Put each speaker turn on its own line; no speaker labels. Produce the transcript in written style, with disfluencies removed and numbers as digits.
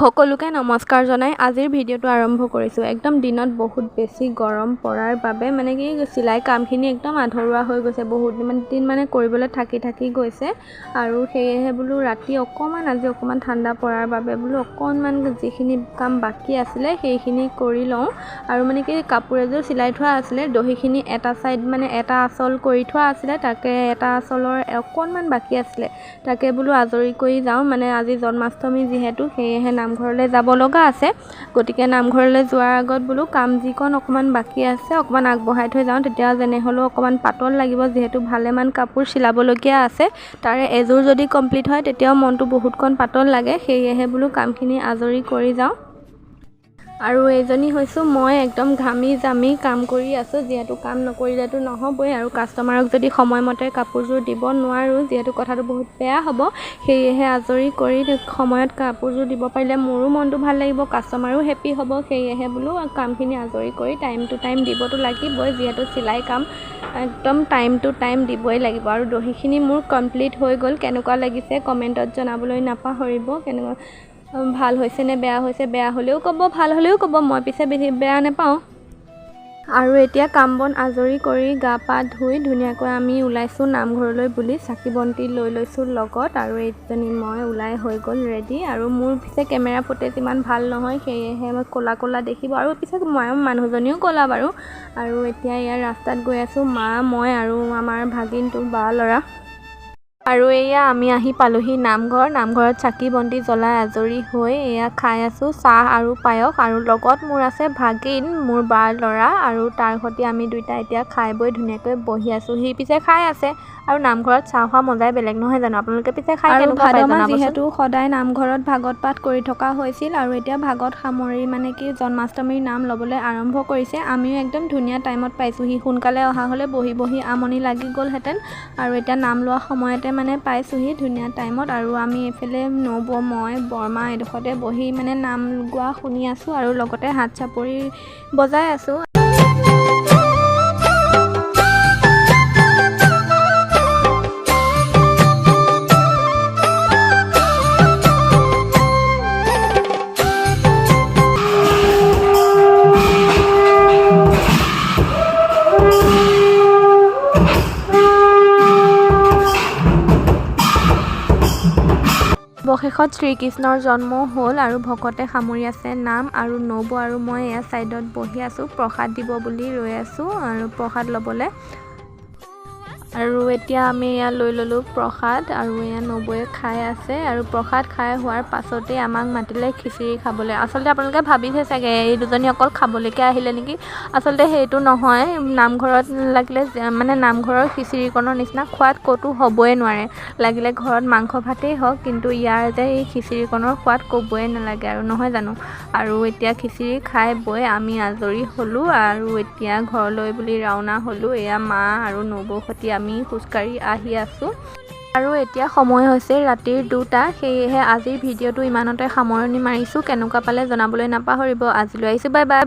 সকলোকে নমস্কাৰ জনাই আজিৰ ভিডিঅ'টো আৰম্ভ কৰিছোঁ। একদম দিনত বহুত বেছি গৰম পৰাৰ বাবে মানে কি চিলাই কামখিনি একদম আধৰুৱা হৈ গৈছে। বহুত দিন মানে কৰিবলৈ থাকি গৈছে আৰু সেয়েহে বোলো ৰাতি আজি অকণমান ঠাণ্ডা পৰাৰ বাবে বোলো অকণমান যিখিনি কাম বাকী আছিলে সেইখিনি কৰি লওঁ। আৰু মানে কি কাপোৰ এযোৰ চিলাই থোৱা আছিলে, দহিখিনি এটা চাইড মানে এটা আঁচল কৰি থোৱা আছিলে, তাকে এটা আঁচলৰ অকণমান বাকী আছিলে, তাকে বোলো আজৰি কৰি যাওঁ। মানে আজি জন্মাষ্টমী যিহেতু সেয়েহে নামঘৰলৈ যাব লগা আছে, গতিকে নামঘৰলৈ যোৱাৰ আগত বোলো কাম যিকণ অকণমান বাকী আছে অকণমান আগবঢ়াই থৈ যাওঁ। তেতিয়া যেনে হ'লেও অকণমান পাতল লাগিব, যিহেতু ভালেমান কাপোৰ চিলাবলগীয়া আছে। তাৰে এযোৰ যদি কমপ্লিট হয় তেতিয়াও মনটো বহুতকণ পাতল লাগে, সেয়েহে বোলো কামখিনি আজৰি কৰি যাওঁ। আৰু এইজনী হৈছোঁ মই, একদম ঘামি জামি কাম কৰি আছোঁ, যিহেতু কাম নকৰিলেতো নহ'বই। আৰু কাষ্টমাৰক যদি সময়মতে কাপোৰযোৰ দিব নোৱাৰোঁ, যিহেতু কথাটো বহুত বেয়া হ'ব, সেয়েহে আজৰি কৰি সময়ত কাপোৰযোৰ দিব পাৰিলে মোৰো মনটো ভাল লাগিব, কাষ্টমাৰো হেপ্পী হ'ব। সেয়েহে বোলো কামখিনি আজৰি কৰি টাইম টু টাইম দিবতো লাগিবই, যিহেতু চিলাই কাম একদম টাইম টু টাইম দিবই লাগিব। আৰু দহিখিনি মোৰ কমপ্লিট হৈ গ'ল। কেনেকুৱা লাগিছে কমেণ্টত জনাবলৈ নাপাহৰিব। কেনেকুৱা ভাল হৈছে নে বেয়া হৈছে, বেয়া হ'লেও ক'ব, ভাল হ'লেও ক'ব, মই পিছে বেয়া নাপাওঁ। আৰু এতিয়া কাম বন আজৰি কৰি গা পা ধুই ধুনীয়াকৈ আমি ওলাইছোঁ নামঘৰলৈ বুলি চাকি বন্তি লৈ লৈছোঁ লগত। আৰু এইজনী মই ওলাই হৈ গ'ল ৰেডি। আৰু মোৰ পিছে কেমেৰা ফুটেজ ইমান ভাল নহয়, সেয়েহে মই ক'লা দেখিব। আৰু পিছে মানুহজনীও ক'লা বাৰু। আৰু এতিয়া ইয়াৰ ৰাস্তাত গৈ আছোঁ মা, মই আৰু আমাৰ ভাগিনটো বা ল'ৰা। আৰু এয়া আমি আহি পালোহি নামঘৰত চাকি বন্তি জ্বলাই আজৰি হৈ এয়া খাই আছোঁ চাহ আৰু পায়স। আৰু লগত মোৰ আছে ভাগিন, মোৰ বাৰ ল'ৰা, আৰু তাৰ সৈতে আমি দুইটা এতিয়া খাই বৈ ধুনীয়াকৈ বহি আছোঁ। সি পিছে খাই আছে। আৰু নামঘৰত চাহ খোৱা মজাই বেলেগ নহয় জানো? আপোনালোকে পিছে খাই কেনেকুৱা পায় জনাবচোন। যিহেতু সদায় নামঘৰত ভাগৱত পাঠ কৰি থকা হৈছিল, আৰু এতিয়া ভাগৱত সামৰি মানে কি জন্মাষ্টমীৰ নাম ল'বলৈ আৰম্ভ কৰিছে। আমিও একদম ধুনীয়া টাইমত পাইছোঁহি। সোনকালে অহা হ'লে বহি আমনি লাগি গ'লহেঁতেন, আৰু এতিয়া নাম লোৱা সময়তে মানে পাইছোঁহি ধুনীয়া টাইমত। আৰু আমি এইফালে নবৌ, মই, বৰমা এইডোখৰতে বহি মানে নাম গোৱা শুনি আছোঁ, আৰু লগতে হাত চাপৰি বজাই আছোঁ। অৱশেষত শ্ৰীকৃষ্ণৰ জন্ম হ'ল, আৰু ভকতে সামৰি আছে নাম। আৰু নবৌ আৰু মই এয়া ছাইডত বহি আছোঁ, প্ৰসাদ দিব বুলি ৰৈ আছোঁ আৰু প্ৰসাদ ল'বলৈ। আৰু এতিয়া আমি এয়া লৈ ল'লোঁ প্ৰসাদ, আৰু এয়া নবৌয়ে খাই আছে। আৰু প্ৰসাদ খাই হোৱাৰ পাছতেই আমাক মাতিলে খিচিৰি খাবলৈ। আচলতে আপোনালোকে ভাবিছে চাগে এই দুজনী অকল খাবলৈকে আহিলে নেকি? আচলতে সেইটো নহয়। নামঘৰত লাগিলে মানে নামঘৰৰ খিচিৰিকণৰ নিচিনা সোৱাদ ক'তো হ'বই নোৱাৰে। লাগিলে ঘৰত মাংস ভাতেই হওক, কিন্তু ইয়াৰ যে এই খিচিৰিকণৰ সোৱাদ ক'বই নালাগে আৰু, নহয় জানো? আৰু এতিয়া খিচিৰি খাই বৈ আমি আজৰি হ'লোঁ, আৰু এতিয়া ঘৰলৈ বুলি ৰাওনা হ'লোঁ। এয়া মা আৰু নবৌৰ সৈতে আমি খোজকাঢ়ি আহি আছোঁ। আৰু এতিয়া সময় হৈছে ৰাতিৰ 2টা। সেয়েহে আজিৰ ভিডিঅ'টো ইমানতে সামৰণি মাৰিছোঁ। কেনেকুৱা পালে জনাবলৈ নাপাহৰিব। আজিলৈ আহিছোঁ, বাই বাই।